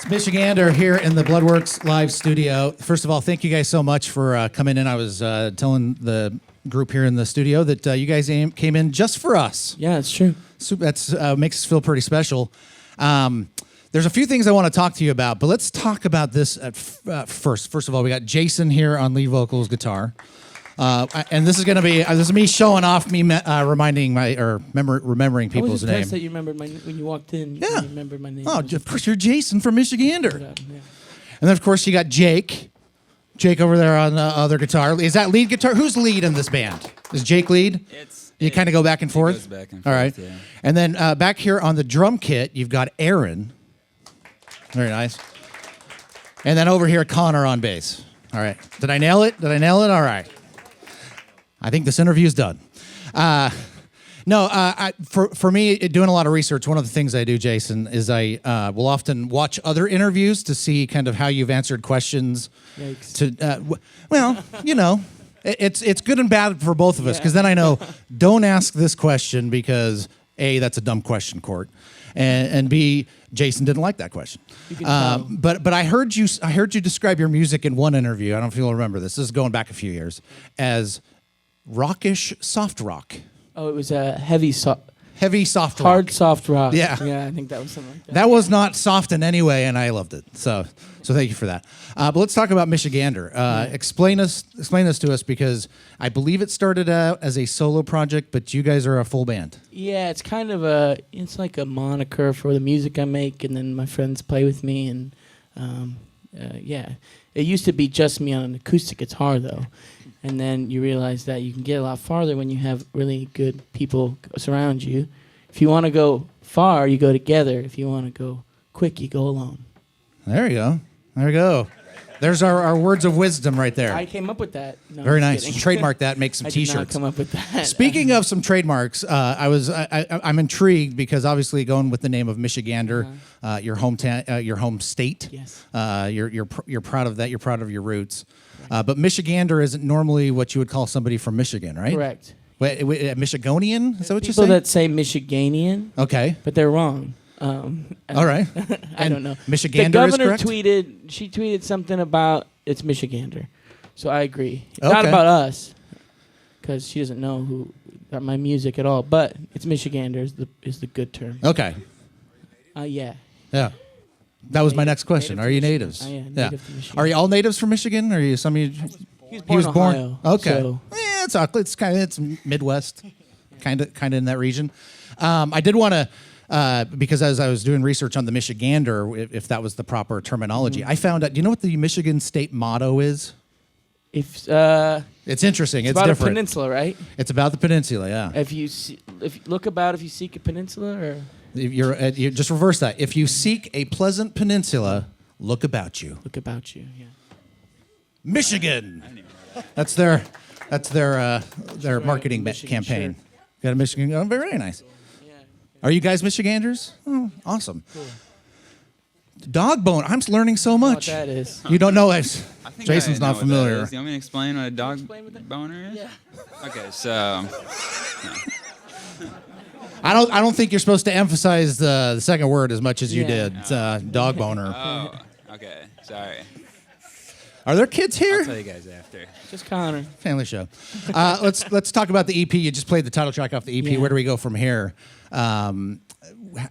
Michigander here in the Bloodworks live studio. First of all, thank you guys so much for coming in. I was telling the group here in the studio that you guys came in just for us. Yeah, it's true. So that's makes us feel pretty special. There's a few things I want to talk to you about, but let's talk about this at first. First of all, we got Jason here on lead vocals, guitar. And this is going to be this is me showing off, me reminding remembering people's I was name. impressed that you remembered my when you walked in. Yeah. You remembered my name. Oh, of course, you're Jason from Michigander. Yeah. And then, of course, you got Jake. Jake over there on the other guitar. Is that lead guitar? Who's lead in this band? Is Jake lead? You kind of go back and forth? Goes back and forth, all right. Yeah. And then back here on the drum kit, you've got Aaron. Very nice. And then over here, Connor on bass. All right. Did I nail it? Did I nail it? All right. I think this interview's done. For me, doing a lot of research, one of the things I do, Jason, is I will often watch other interviews to see kind of how you've answered questions. Yikes. It's good and bad for both of us, because then I know, don't ask this question because A, that's a dumb question, Court, and B, Jason didn't like that question. You can tell. But I heard you describe your music in one interview. I don't know if you'll remember this. This is going back a few years, as rockish soft rock. Oh, it was a heavy soft rock. Hard soft rock. Yeah. Yeah, I think that was something like that. That was not soft in any way, and I loved it. So thank you for that. But let's talk about Michigander. Explain this to us, because I believe it started out as a solo project, but you guys are a full band. Yeah, it's kind of it's like a moniker for the music I make, and then my friends play with me, and yeah. It used to be just me on an acoustic guitar, though. And then you realize that you can get a lot farther when you have really good people surround you. If you want to go far, you go together. If you want to go quick, you go alone. There you go. There we go. There's our words of wisdom right there. I came up with that. No, Very I'm nice. kidding. Trademark that. Make some I T-shirts. did not come up with that. Speaking of some trademarks, I'm intrigued because obviously going with the name of Michigander, your hometown, your home state. Yes. You're proud of that. You're proud of your roots. But Michigander isn't normally what you would call somebody from Michigan, right? Correct. Wait, Michigonian? Is that what you're People saying? that say Michiganian, Okay. but they're wrong. All right. I don't know. Michigander the governor is correct? tweeted something about it's Michigander, so I agree. Okay. Not about us, because she doesn't know my music at all. But it's Michigander is the good term. Okay. Yeah. Yeah. That was my Native- next question. native Are you to natives? Michigan. Native to Michigan. Are you all natives from Michigan? Or are you some of you? He was born in Ohio, Okay. so- Yeah, it's Midwest, kind of in that region. I did want to. Because as I was doing research on the Michigander, if that was the proper terminology, I found out. Do you know what the Michigan state motto is? It's interesting. It's about different. a peninsula, right? It's about the peninsula. Yeah. If you seek a peninsula, or You just reverse that. If you seek a pleasant peninsula, look about you. look about you. Yeah. Michigan. That's their marketing Michigan campaign. shirt. Got a Michigan. Oh, very nice. Yeah. Are you guys Michiganders? Oh, awesome. Cool. Dog bone. I'm learning so much. What that is? You don't know it. I think Jason's I know not what familiar. that is. You want me to explain what a dog explain what that- boner is? Yeah. Okay, so I don't think you're supposed to emphasize the second word as much as you Yeah. did. Dog boner. oh, okay, sorry. Are there kids here? I'll tell you guys after. Just Connor. Family show. Let's talk about the EP. You just played the title track off the EP. Yeah. Where do we go from here?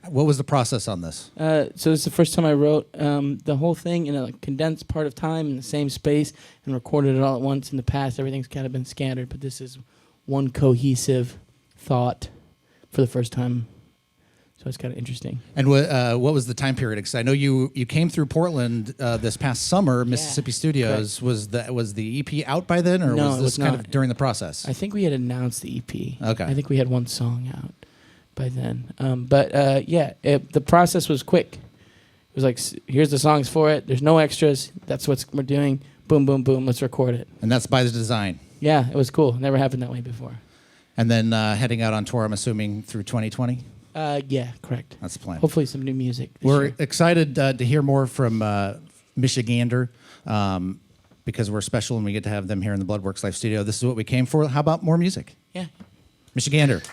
What was the process on this? So it's the first time I wrote the whole thing in a condensed part of time in the same space and recorded it all at once. In the past, everything's kind of been scattered, but this is one cohesive thought for the first time. So it's kind of interesting. And what was the time period? Because I know you came through Portland this past summer, Mississippi Studios. Correct. Was the EP out by then, or No, was it this was kind not. of during the process? I think we had announced the EP. Okay. I think we had one song out by then. The process was quick. It was like, here's the songs for it. There's no extras. That's what we're doing. Boom, boom, boom. Let's record it. And that's by the design. Yeah, it was cool. Never happened that way before. And then heading out on tour, I'm assuming through 2020. Yeah, correct. That's the plan. Hopefully some new music. We're year. excited to hear more from Michigander because we're special and we get to have them here in the Bloodworks Live studio. This is what we came for. How about more music? Yeah. Michigander.